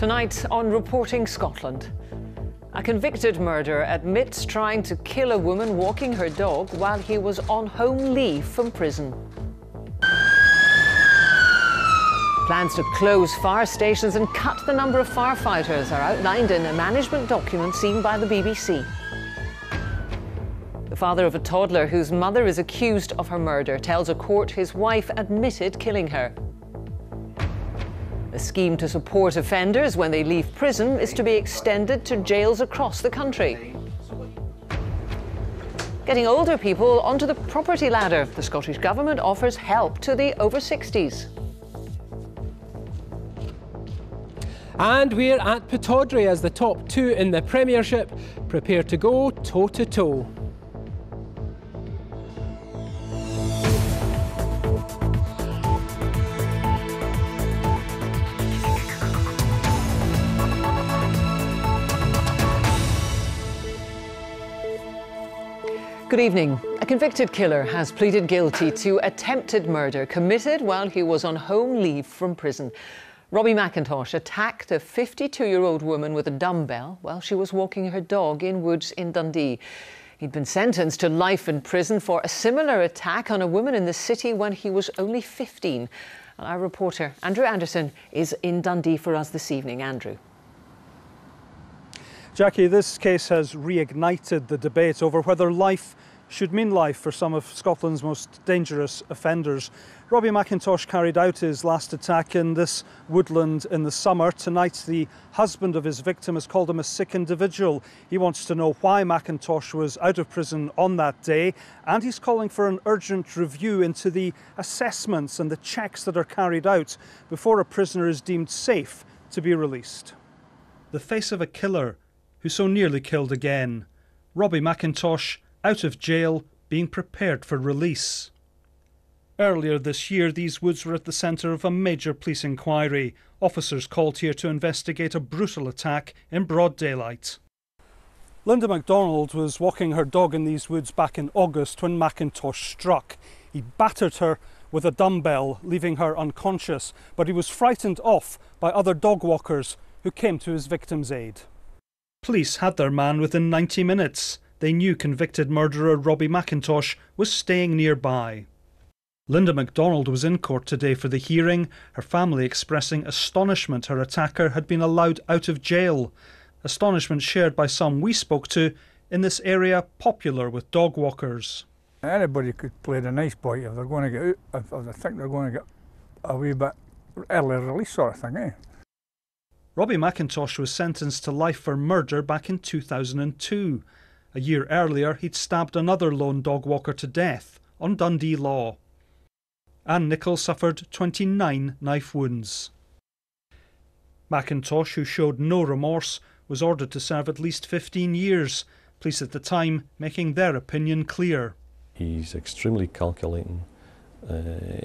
Tonight on Reporting Scotland, a convicted murderer admits trying to kill a woman walking her dog while he was on home leave from prison. Plans to close fire stations and cut the number of firefighters are outlined in a management document seen by the BBC. The father of a toddler whose mother is accused of her murder tells a court his wife admitted killing her. A scheme to support offenders when they leave prison is to be extended to jails across the country. Getting older people onto the property ladder. The Scottish Government offers help to the over 60s. And we're at Pittodrie as the top two in the Premiership prepare to go toe-to-toe. Good evening. A convicted killer has pleaded guilty to attempted murder committed while he was on home leave from prison. Robbie McIntosh attacked a 52-year-old woman with a dumbbell while she was walking her dog in woods in Dundee. He'd been sentenced to life in prison for a similar attack on a woman in the city when he was only 15. And our reporter, Andrew Anderson, is in Dundee for us this evening. Andrew. Jackie, this case has reignited the debate over whether life should mean life for some of Scotland's most dangerous offenders. Robbie McIntosh carried out his last attack in this woodland in the summer. Tonight, the husband of his victim has called him a sick individual. He wants to know why McIntosh was out of prison on that day, and he's calling for an urgent review into the assessments and the checks that are carried out before a prisoner is deemed safe to be released. The face of a killer who so nearly killed again. Robbie McIntosh out of jail, being prepared for release. Earlier this year, these woods were at the centre of a major police inquiry. Officers called here to investigate a brutal attack in broad daylight. Linda MacDonald was walking her dog in these woods back in August when McIntosh struck. He battered her with a dumbbell, leaving her unconscious, but he was frightened off by other dog walkers who came to his victim's aid. Police had their man within 90 minutes. They knew convicted murderer Robbie McIntosh was staying nearby. Linda MacDonald was in court today for the hearing, her family expressing astonishment her attacker had been allowed out of jail. Astonishment shared by some we spoke to in this area popular with dog walkers. Anybody could play the nice boy if they're going to get out, if they think they're going to get a wee bit early release sort of thing, eh? Robbie McIntosh was sentenced to life for murder back in 2002. A year earlier, he'd stabbed another lone dog walker to death on Dundee Law. Anne Nicholl suffered 29 knife wounds. McIntosh, who showed no remorse, was ordered to serve at least 15 years, police at the time making their opinion clear. He's extremely calculating.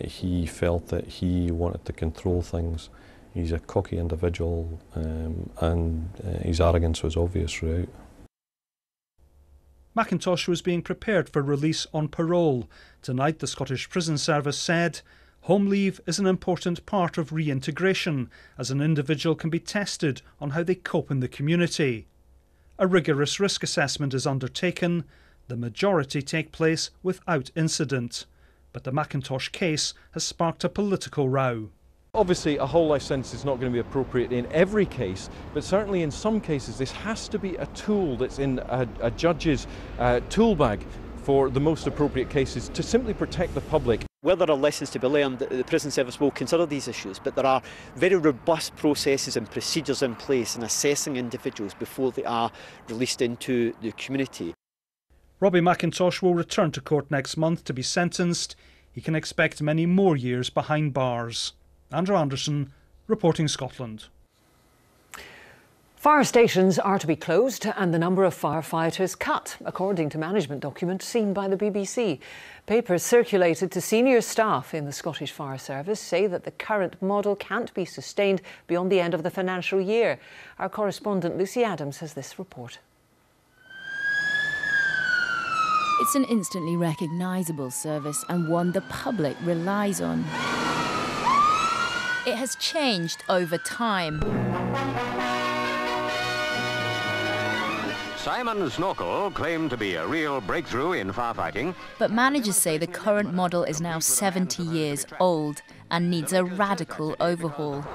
He felt that he wanted to control things. He's a cocky individual, and his arrogance was obvious throughout. McIntosh was being prepared for release on parole. Tonight, the Scottish Prison Service said, home leave is an important part of reintegration, as an individual can be tested on how they cope in the community. A rigorous risk assessment is undertaken. The majority take place without incident. But the McIntosh case has sparked a political row. Obviously, a whole life sentence is not going to be appropriate in every case, but certainly in some cases this has to be a tool that's in a judge's tool bag for the most appropriate cases to simply protect the public. Where there are lessons to be learned, the prison service will consider these issues, but there are very robust processes and procedures in place in assessing individuals before they are released into the community. Robbie McIntosh will return to court next month to be sentenced. He can expect many more years behind bars. Andrew Anderson, Reporting Scotland. Fire stations are to be closed and the number of firefighters cut, according to management documents seen by the BBC. Papers circulated to senior staff in the Scottish Fire Service say that the current model can't be sustained beyond the end of the financial year. Our correspondent Lucy Adams has this report. It's an instantly recognisable service and one the public relies on. it has changed over time. Simon Snorkel claimed to be a real breakthrough in firefighting. But managers say the current model is now 70 years old and needs a radical overhaul.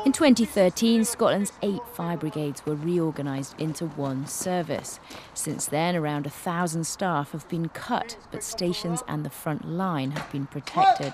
In 2013, Scotland's 8 fire brigades were reorganised into one service. Since then, around 1,000 staff have been cut, but stations and the front line have been protected.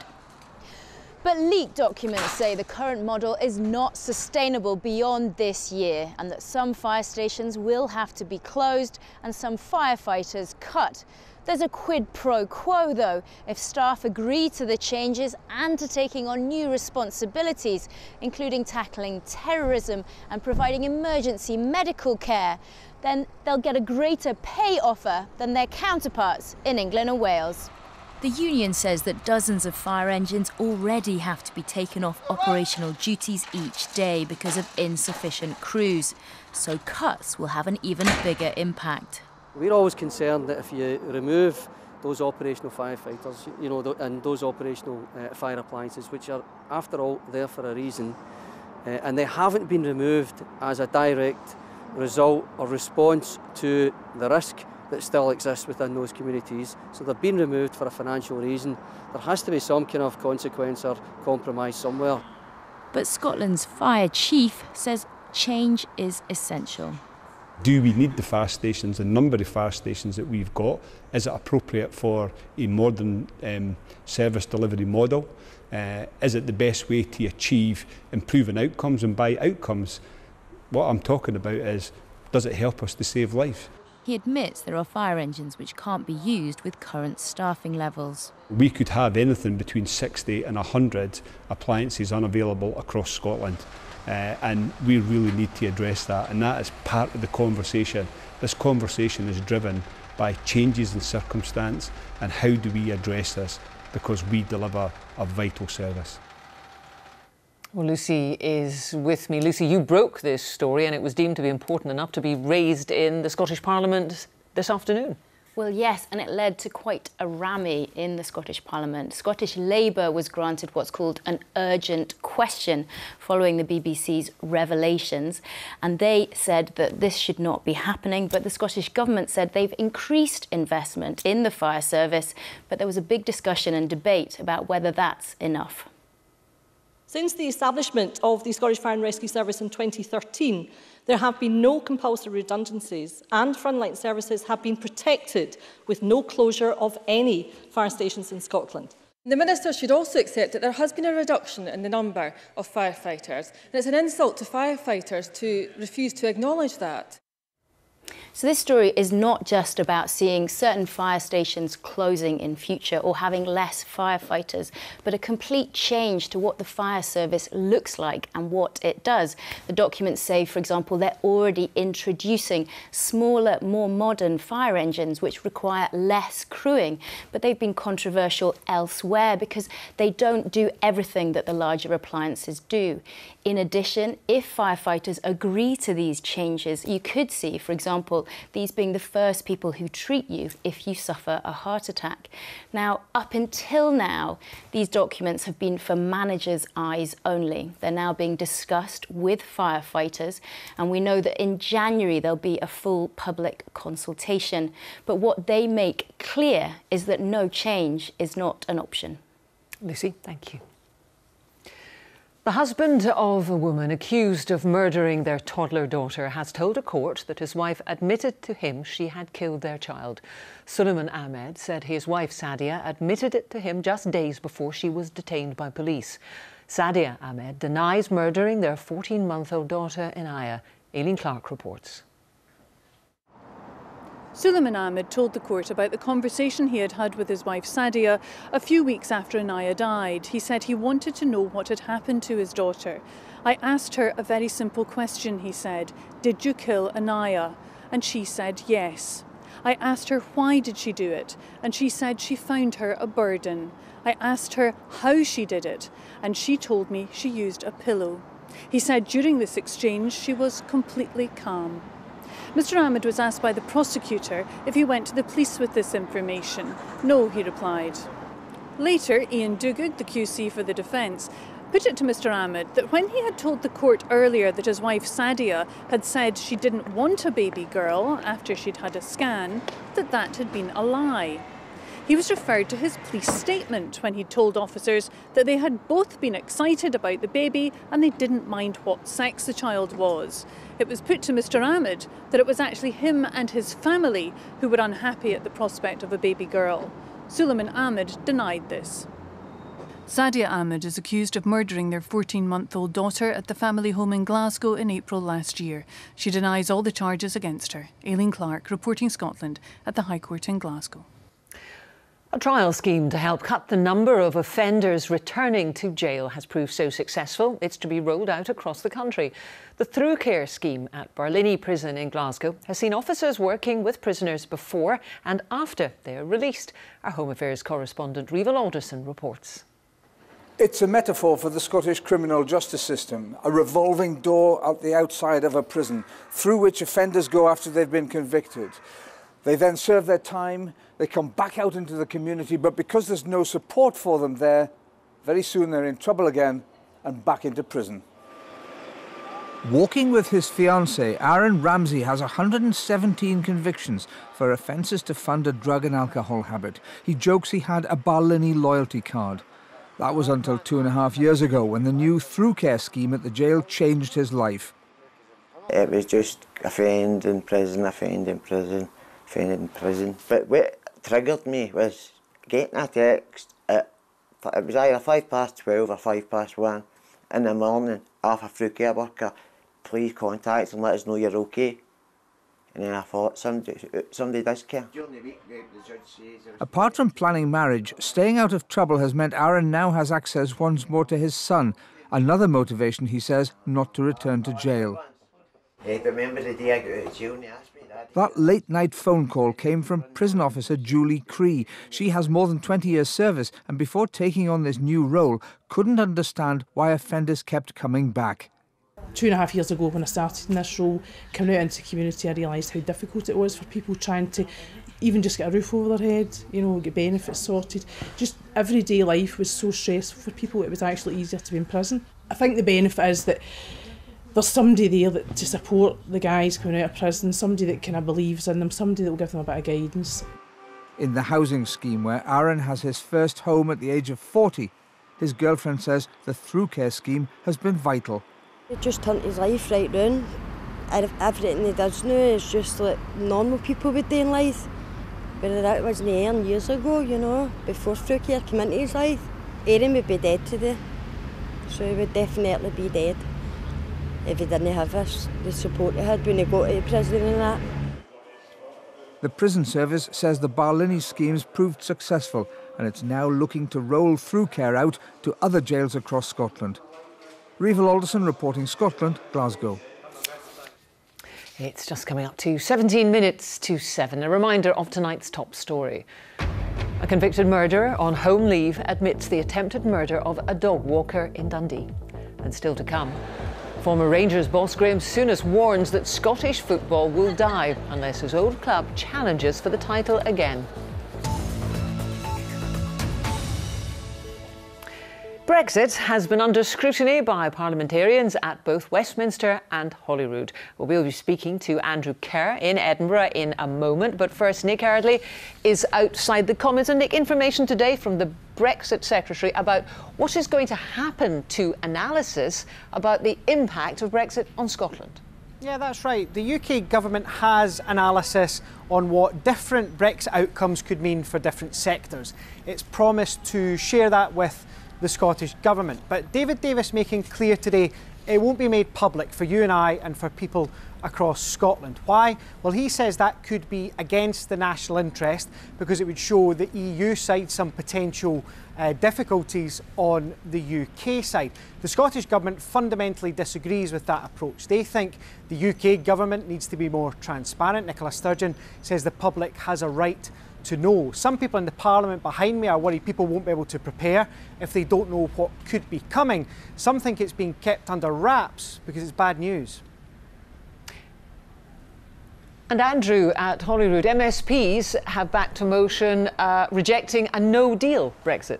But leaked documents say the current model is not sustainable beyond this year and that some fire stations will have to be closed and some firefighters cut. There's a quid pro quo, though. If staff agree to the changes and to taking on new responsibilities, including tackling terrorism and providing emergency medical care, then they'll get a greater pay offer than their counterparts in England and Wales. The union says that dozens of fire engines already have to be taken off operational duties each day because of insufficient crews. So cuts will have an even bigger impact. We're always concerned that if you remove those operational firefighters, and those operational fire appliances, which are, after all, there for a reason, and they haven't been removed as a direct result or response to the risk that still exists within those communities. So they've been removed for a financial reason. There has to be some kind of consequence or compromise somewhere. But Scotland's fire chief says change is essential. Do we need the fire stations, the number of fire stations that we've got? Is it appropriate for a modern service delivery model? Is it the best way to achieve improving outcomes? And by outcomes, what I'm talking about is, does it help us to save lives? He admits there are fire engines which can't be used with current staffing levels. We could have anything between 60 and 100 appliances unavailable across Scotland. And we really need to address that, and that is part of the conversation. This conversation is driven by changes in circumstance and how do we address this, because we deliver a vital service. Well, Lucy is with me. Lucy, you broke this story and it was deemed to be important enough to be raised in the Scottish Parliament this afternoon. Well, yes, and it led to quite a rammy in the Scottish Parliament. Scottish Labour was granted what's called an urgent question following the BBC's revelations, and they said that this should not be happening, but the Scottish Government said they've increased investment in the fire service, but there was a big discussion and debate about whether that's enough. Since the establishment of the Scottish Fire and Rescue Service in 2013, there have been no compulsory redundancies and frontline services have been protected with no closure of any fire stations in Scotland. The Minister should also accept that there has been a reduction in the number of firefighters, and it's an insult to firefighters to refuse to acknowledge that. So this story is not just about seeing certain fire stations closing in future or having less firefighters, but a complete change to what the fire service looks like and what it does. The documents say, for example, they're already introducing smaller, more modern fire engines which require less crewing, but they've been controversial elsewhere because they don't do everything that the larger appliances do. In addition, if firefighters agree to these changes, you could see, for example, these being the first people who treat you if you suffer a heart attack. Now, up until now, these documents have been for managers' eyes only. They're now being discussed with firefighters, and we know that in January there'll be a full public consultation. But what they make clear is that no change is not an option. Lucy, thank you. The husband of a woman accused of murdering their toddler daughter has told a court that his wife admitted to him she had killed their child. Suleiman Ahmed said his wife Sadia admitted it to him just days before she was detained by police. Sadia Ahmed denies murdering their 14-month-old daughter Inaya. Aileen Clark reports. Suleiman Ahmed told the court about the conversation he had had with his wife Sadia a few weeks after Inaya died. He said he wanted to know what had happened to his daughter. I asked her a very simple question, he said. Did you kill Inaya? And she said yes. I asked her why did she do it? And she said she found her a burden. I asked her how she did it, and she told me she used a pillow. He said during this exchange she was completely calm. Mr. Ahmed was asked by the prosecutor if he went to the police with this information. No, he replied. Later, Ian Dugug, the QC for the defence, put it to Mr Ahmed that when he had told the court earlier that his wife Sadia had said she didn't want a baby girl after she'd had a scan, that had been a lie. He was referred to his police statement when he told officers that they had both been excited about the baby and they didn't mind what sex the child was. It was put to Mr Ahmed that it was actually him and his family who were unhappy at the prospect of a baby girl. Suleiman Ahmed denied this. Sadia Ahmed is accused of murdering their 14-month-old daughter at the family home in Glasgow in April last year. She denies all the charges against her. Aileen Clark, reporting Scotland at the High Court in Glasgow. A trial scheme to help cut the number of offenders returning to jail has proved so successful, it's to be rolled out across the country. The Through Care scheme at Barlinnie Prison in Glasgow has seen officers working with prisoners before and after they are released. Our Home Affairs correspondent Rival Alderson reports. It's a metaphor for the Scottish criminal justice system, a revolving door out the outside of a prison, through which offenders go after they've been convicted. They then serve their time, they come back out into the community, but because there's no support for them there, very soon they're in trouble again and back into prison. Walking with his fiancée, Aaron Ramsey has 117 convictions for offences to fund a drug and alcohol habit. He jokes he had a Barlinnie loyalty card. That was until 2.5 years ago, when the new Through Care scheme at the jail changed his life. It was just a friend in prison, a friend in prison, a friend in prison. But what triggered me was getting a text at, it was either 12:05 or 1:05 in the morning off a Through Care worker. Please contact and let us know you're okay. And then I thought, somebody does care. Apart from planning marriage, staying out of trouble has meant Aaron now has access once more to his son. Another motivation, he says, not to return to jail. Hey, remember the day I got out of jail and they asked me that? That late-night phone call came from prison officer Julie Cree. She has more than 20 years' service and before taking on this new role, couldn't understand why offenders kept coming back. 2.5 years ago when I started in this role, coming out into the community, I realised how difficult it was for people trying to even just get a roof over their head, you know, get benefits sorted. Just everyday life was so stressful for people, it was actually easier to be in prison. I think the benefit is that there's somebody there to support the guys coming out of prison, somebody that kind of believes in them, somebody that will give them a bit of guidance. In the housing scheme where Aaron has his first home at the age of 40, his girlfriend says the Through Care scheme has been vital. It just turned his life right round. Everything he does now is just like normal people would do in life. But that wasn't Aaron years ago, you know, before Through Care came into his life. Aaron would be dead today. So he would definitely be dead if he didn't have the support he had when he got to prison and that. The prison service says the Barlinnie schemes proved successful and it's now looking to roll Through Care out to other jails across Scotland. Rival Alderson reporting Scotland, Glasgow. It's just coming up to 17 minutes to 7. A reminder of tonight's top story. A convicted murderer on home leave admits the attempted murder of a dog walker in Dundee. And still to come, former Rangers boss Graham Souness warns that Scottish football will die unless his old club challenges for the title again. Brexit has been under scrutiny by parliamentarians at both Westminster and Holyrood. We'll be speaking to Andrew Kerr in Edinburgh in a moment, but first Nick Ardley is outside the Commons. And Nick, information today from the Brexit Secretary about what is going to happen to analysis about the impact of Brexit on Scotland. Yeah, that's right. The UK government has analysis on what different Brexit outcomes could mean for different sectors. It's promised to share that with the Scottish Government. But David Davis making clear today it won't be made public for you and I and for people across Scotland. Why? Well, he says that could be against the national interest because it would show the EU side some potential difficulties on the UK side. The Scottish Government fundamentally disagrees with that approach. They think the UK Government needs to be more transparent. Nicola Sturgeon says the public has a right to know. Some people in the Parliament behind me are worried people won't be able to prepare if they don't know what could be coming. Some think it's being kept under wraps because it's bad news. And Andrew, at Holyrood, MSPs have backed a motion rejecting a no-deal Brexit.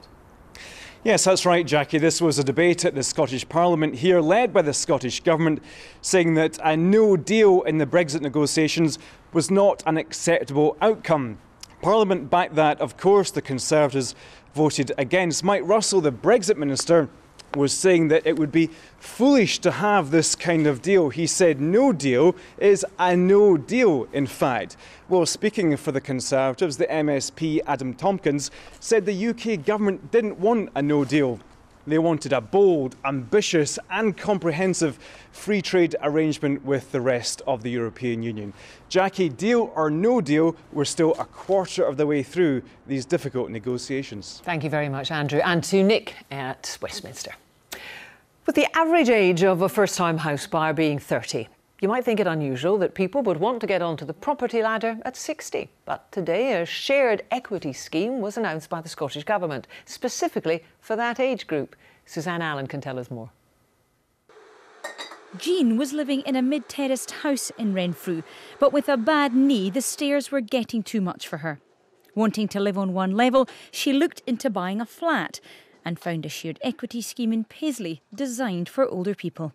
Yes, that's right, Jackie. This was a debate at the Scottish Parliament here, led by the Scottish Government, saying that a no deal in the Brexit negotiations was not an acceptable outcome. Parliament backed that, of course. The Conservatives voted against. Mike Russell, the Brexit Minister, was saying that it would be foolish to have this kind of deal. He said no deal is a no deal, in fact. Well, speaking for the Conservatives, the MSP Adam Tompkins said the UK government didn't want a no deal. They wanted a bold, ambitious and comprehensive free trade arrangement with the rest of the European Union. Jackie, deal or no deal, we're still a quarter of the way through these difficult negotiations. Thank you very much, Andrew. And to Nick at Westminster. With the average age of a first-time house buyer being 30, you might think it unusual that people would want to get onto the property ladder at 60. But today, a shared equity scheme was announced by the Scottish Government, specifically for that age group. Suzanne Allen can tell us more. Jean was living in a mid-terraced house in Renfrew, but with a bad knee, the stairs were getting too much for her. Wanting to live on one level, she looked into buying a flat and found a shared equity scheme in Paisley designed for older people.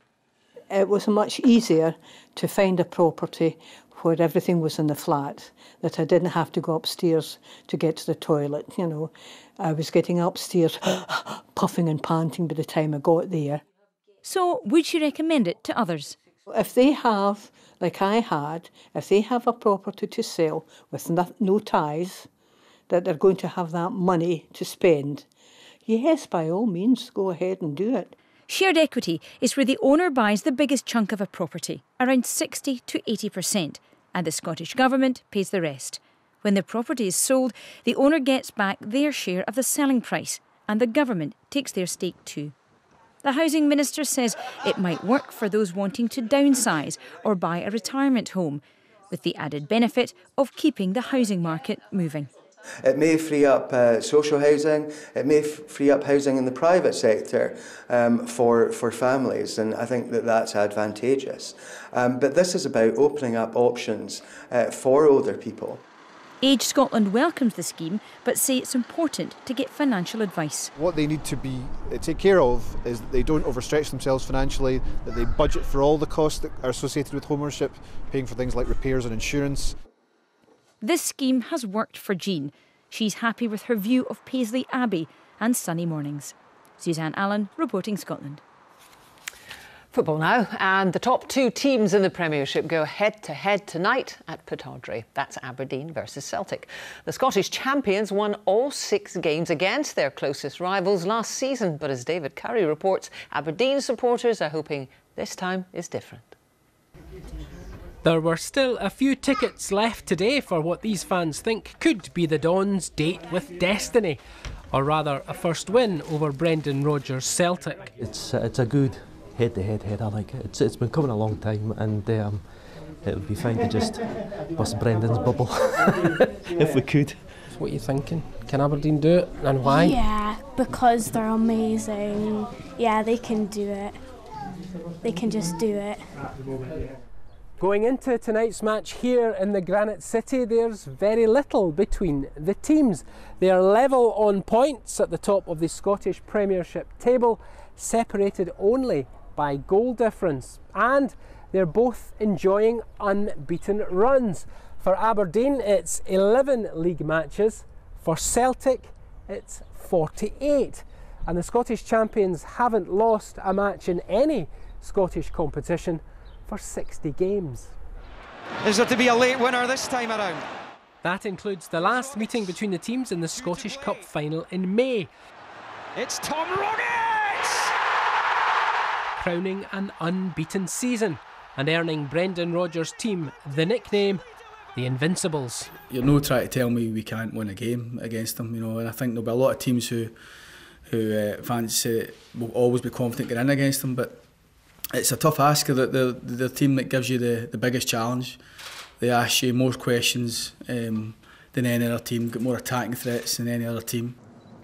It was much easier to find a property where everything was in the flat, that I didn't have to go upstairs to get to the toilet, you know. I was getting upstairs puffing and panting by the time I got there. So would she recommend it to others? If they have, like I had, if they have a property to sell with no ties, that they're going to have that money to spend, yes, by all means, go ahead and do it. Shared equity is where the owner buys the biggest chunk of a property, around 60 to 80%, and the Scottish Government pays the rest. When the property is sold, the owner gets back their share of the selling price, and the Government takes their stake too. The Housing Minister says it might work for those wanting to downsize or buy a retirement home, with the added benefit of keeping the housing market moving. It may free up social housing, it may free up housing in the private sector for families, and I think that that's advantageous. But this is about opening up options for older people. Age Scotland welcomes the scheme, but say it's important to get financial advice. What they need to take care of is that they don't overstretch themselves financially, that they budget for all the costs that are associated with home ownership, paying for things like repairs and insurance. This scheme has worked for Jean. She's happy with her view of Paisley Abbey and sunny mornings. Suzanne Allen, reporting Scotland. Football now, and the top two teams in the Premiership go head-to-head tonight at Pittodrie. That's Aberdeen versus Celtic. The Scottish champions won all 6 games against their closest rivals last season, but as David Curry reports, Aberdeen supporters are hoping this time is different. There were still a few tickets left today for what these fans think could be the Dons' date with destiny, or rather a first win over Brendan Rodgers' Celtic. It's a good head-to-head, I like it. It's been coming a long time, and it would be fine to just bust Brendan's bubble if we could. What are you thinking? Can Aberdeen do it, and why? Yeah, because they're amazing. Yeah, they can do it. They can just do it. Going into tonight's match here in the Granite City, there's very little between the teams. They are level on points at the top of the Scottish Premiership table, separated only by goal difference, and they're both enjoying unbeaten runs. For Aberdeen, it's 11 league matches. For Celtic, it's 48. And the Scottish champions haven't lost a match in any Scottish competition for 60 games. Is there to be a late winner this time around? That includes the last meeting between the teams in the Scottish Cup final in May. It's Tom Rogic! Crowning an unbeaten season and earning Brendan Rodgers' team the nickname the Invincibles. You're no trying to tell me we can't win a game against them, you know, and I think there'll be a lot of teams who fancy will always be confident getting in against them, but it's a tough ask. The team that gives you the biggest challenge. They ask you more questions than any other team, get more attacking threats than any other team.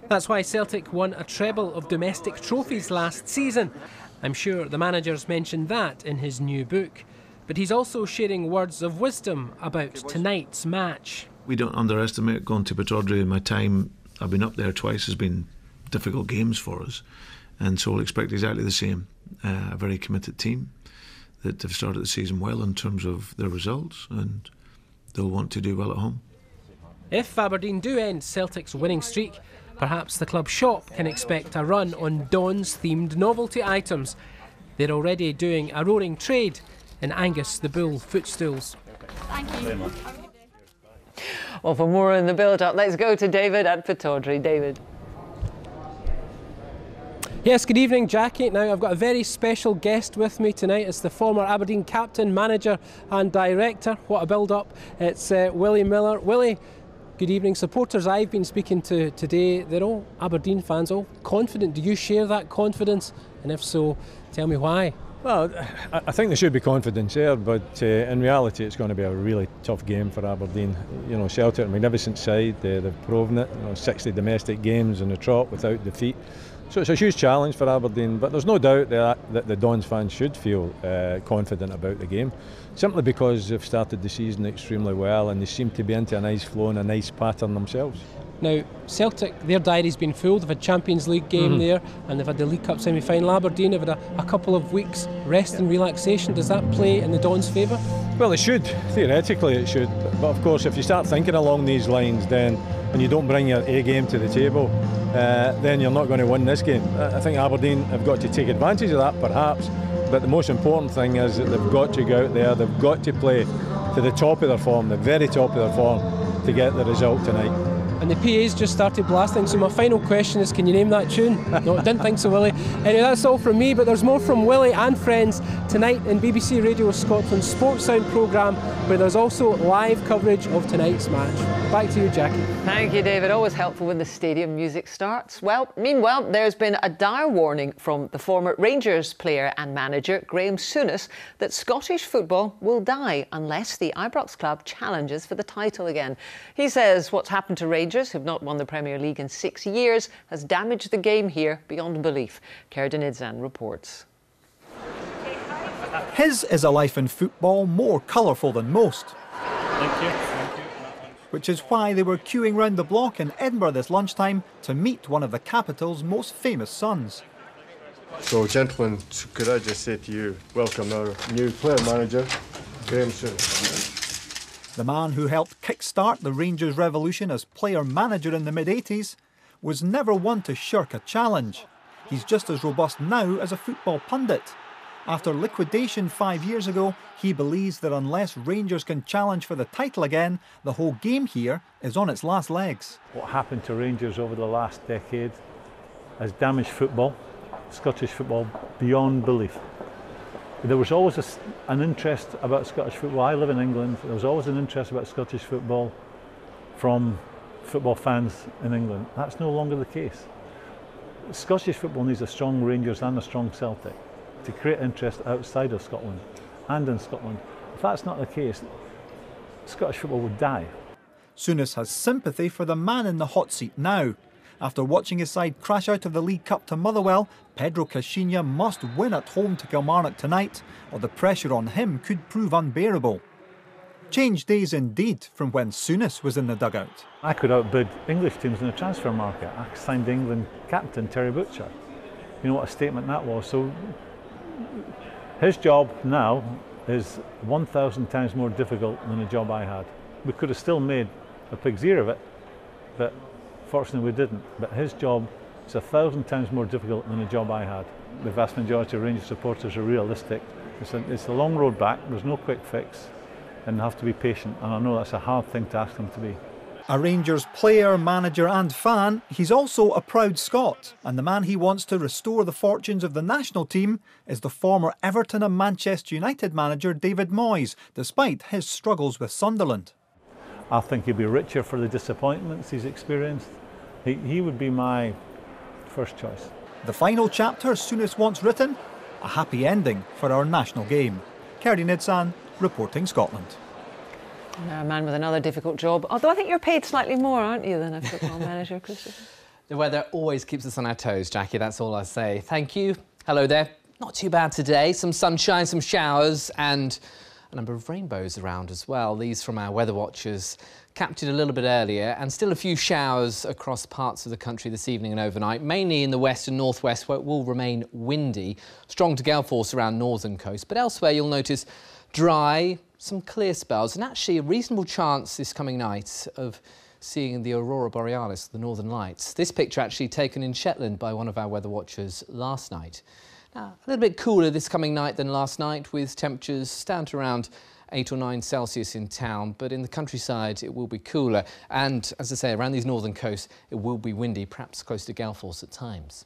That's why Celtic won a treble of domestic trophies last season. I'm sure the manager's mentioned that in his new book. but he's also sharing words of wisdom about tonight's match. We don't underestimate going to Pittodrie. In my time, I've been up there twice, has been difficult games for us, and so we'll expect exactly the same. A very committed team that have started the season well in terms of their results, and they'll want to do well at home. If Aberdeen do end Celtic's winning streak, perhaps the club shop can expect a run on Dons-themed novelty items. They're already doing a roaring trade in Angus the Bull footstools. Thank you very much. Well, for more in the build-up, let's go to David at Pittodrie. David. Yes, good evening, Jackie. Now, I've got a very special guest with me tonight. It's the former Aberdeen captain, manager and director. What a build-up. It's Willie Miller. Willie, good evening. Supporters I've been speaking to today, they're all Aberdeen fans, all confident. Do you share that confidence? And if so, tell me why. Well, I think they should be confident there, but in reality it's going to be a really tough game for Aberdeen. You know, Celtic are a magnificent side, they've proven it, 60 domestic games in the trot without defeat. So it's a huge challenge for Aberdeen, but there's no doubt that the Dons fans should feel confident about the game, simply because they've started the season extremely well and they seem to be into a nice flow and a nice pattern themselves. Now, Celtic, their diary's been full. They've had Champions League game there, and they've had the League Cup semi-final. Aberdeen have had a couple of weeks rest and relaxation. Does that play in the Dons' favour? Well, it should. Theoretically it should. But of course, if you start thinking along these lines, then, and you don't bring your A game to the table, then you're not going to win this game. I think Aberdeen have got to take advantage of that, perhaps. But the most important thing is that they've got to go out there, they've got to play to the top of their form, the very top of their form, to get the result tonight. And the PA's just started blasting, so my final question is, can you name that tune? No, I didn't think so, Willie. Anyway, that's all from me, but there's more from Willie and friends tonight in BBC Radio Scotland's Sports Sound programme, where there's also live coverage of tonight's match. Back to you, Jackie. Thank you, David. Always helpful when the stadium music starts. Well, meanwhile, there's been a dire warning from the former Rangers player and manager, Graham Souness, that Scottish football will die unless the Ibrox club challenges for the title again. He says what's happened to Rangers, who've not won the Premier League in 6 years, has damaged the game here beyond belief. Kerden Idzan reports. His is a life in football more colourful than most. Thank you. Which is why they were queuing round the block in Edinburgh this lunchtime to meet one of the capital's most famous sons. So, gentlemen, could I just say to you, welcome our new player manager, Graham Souness. The man who helped kick-start the Rangers revolution as player-manager in the mid-80s was never one to shirk a challenge. He's just as robust now as a football pundit. After liquidation 5 years ago, he believes that unless Rangers can challenge for the title again, the whole game here is on its last legs. What happened to Rangers over the last decade has damaged football, Scottish football, beyond belief. There was always an interest about Scottish football. I live in England. There was always an interest about Scottish football from football fans in England. That's no longer the case. Scottish football needs a strong Rangers and a strong Celtic to create interest outside of Scotland and in Scotland. If that's not the case, Scottish football would die. Souness has sympathy for the man in the hot seat now. After watching his side crash out of the League Cup to Motherwell, Pedro Caixinha must win at home to Kilmarnock tonight, or the pressure on him could prove unbearable. Changed days indeed from when Souness was in the dugout. I could outbid English teams in the transfer market. I signed England captain Terry Butcher. You know what a statement that was. So his job now is 1,000 times more difficult than the job I had. We could have still made a pig's ear of it, but fortunately we didn't. But his job is 1,000 times more difficult than the job I had. The vast majority of Rangers supporters are realistic. It's a long road back, there's no quick fix, and they have to be patient, and I know that's a hard thing to ask them to be. A Rangers player, manager and fan, he's also a proud Scot, and the man he wants to restore the fortunes of the national team is the former Everton and Manchester United manager David Moyes, despite his struggles with Sunderland. I think he'll be richer for the disappointments he's experienced. He would be my first choice. The final chapter Souness wants written, a happy ending for our national game. Kerdy Nidsan, reporting Scotland. Now a man with another difficult job, although I think you're paid slightly more, aren't you, than a football manager, Christopher? The weather always keeps us on our toes, Jackie, that's all I say. Thank you. Hello there. Not too bad today. Some sunshine, some showers and a number of rainbows around as well. These from our weather watchers captured a little bit earlier, and still a few showers across parts of the country this evening and overnight, mainly in the west and northwest where it will remain windy. Strong to gale force around northern coast, but elsewhere you'll notice dry, some clear spells, and actually a reasonable chance this coming night of seeing the Aurora Borealis, the Northern Lights. This picture actually taken in Shetland by one of our weather watchers last night. Now, a little bit cooler this coming night than last night, with temperatures down to around 8 or 9 Celsius in town, but in the countryside it will be cooler. And as I say, around these northern coasts it will be windy, perhaps close to gale force at times.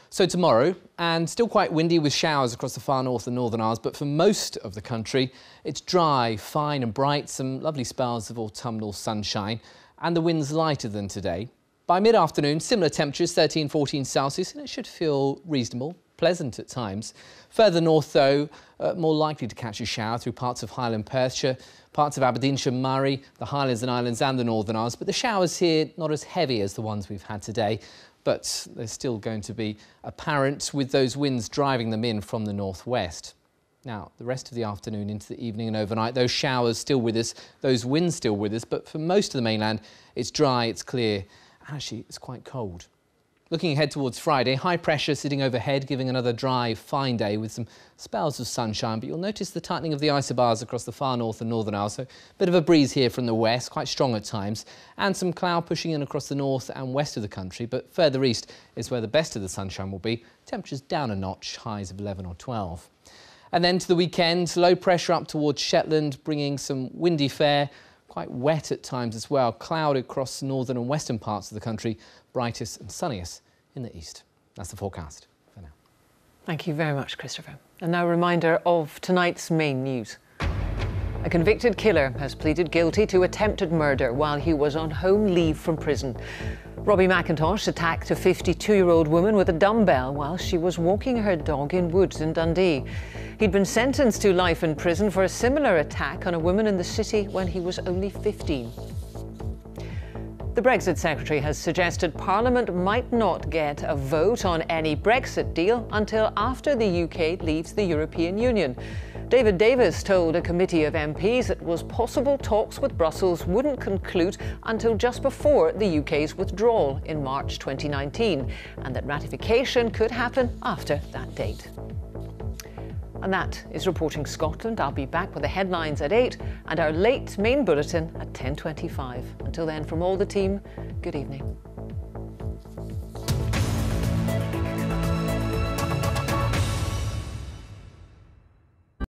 So tomorrow, and still quite windy with showers across the far north and Northern Isles, but for most of the country it's dry, fine and bright, some lovely spells of autumnal sunshine, and the wind's lighter than today. By mid-afternoon, similar temperatures, 13-14 Celsius, and it should feel reasonable, pleasant at times. Further north, though, more likely to catch a shower through parts of Highland Perthshire, parts of Aberdeenshire, Murray, the Highlands and Islands and the Northern Isles. But the showers here not as heavy as the ones we've had today, but they're still going to be apparent with those winds driving them in from the northwest. Now, the rest of the afternoon into the evening and overnight, those showers still with us, those winds still with us, but for most of the mainland, it's dry, it's clear, and actually it's quite cold. Looking ahead towards Friday, high pressure sitting overhead, giving another dry, fine day with some spells of sunshine, but you'll notice the tightening of the isobars across the far north and Northern Isles, so a bit of a breeze here from the west, quite strong at times, and some cloud pushing in across the north and west of the country, but further east is where the best of the sunshine will be. Temperatures down a notch, highs of 11 or 12. And then to the weekend, low pressure up towards Shetland, bringing some windy fare, quite wet at times as well, cloud across northern and western parts of the country, brightest and sunniest in the east. That's the forecast for now. Thank you very much, Christopher. And now a reminder of tonight's main news. A convicted killer has pleaded guilty to attempted murder while he was on home leave from prison. Robbie McIntosh attacked a 52-year-old woman with a dumbbell while she was walking her dog in woods in Dundee. He'd been sentenced to life in prison for a similar attack on a woman in the city when he was only 15. The Brexit Secretary has suggested Parliament might not get a vote on any Brexit deal until after the UK leaves the European Union. David Davis told a committee of MPs it was possible talks with Brussels wouldn't conclude until just before the UK's withdrawal in March 2019, and that ratification could happen after that date. And that is Reporting Scotland. I'll be back with the headlines at 8 and our late main bulletin at 10:25. Until then, from all the team, good evening.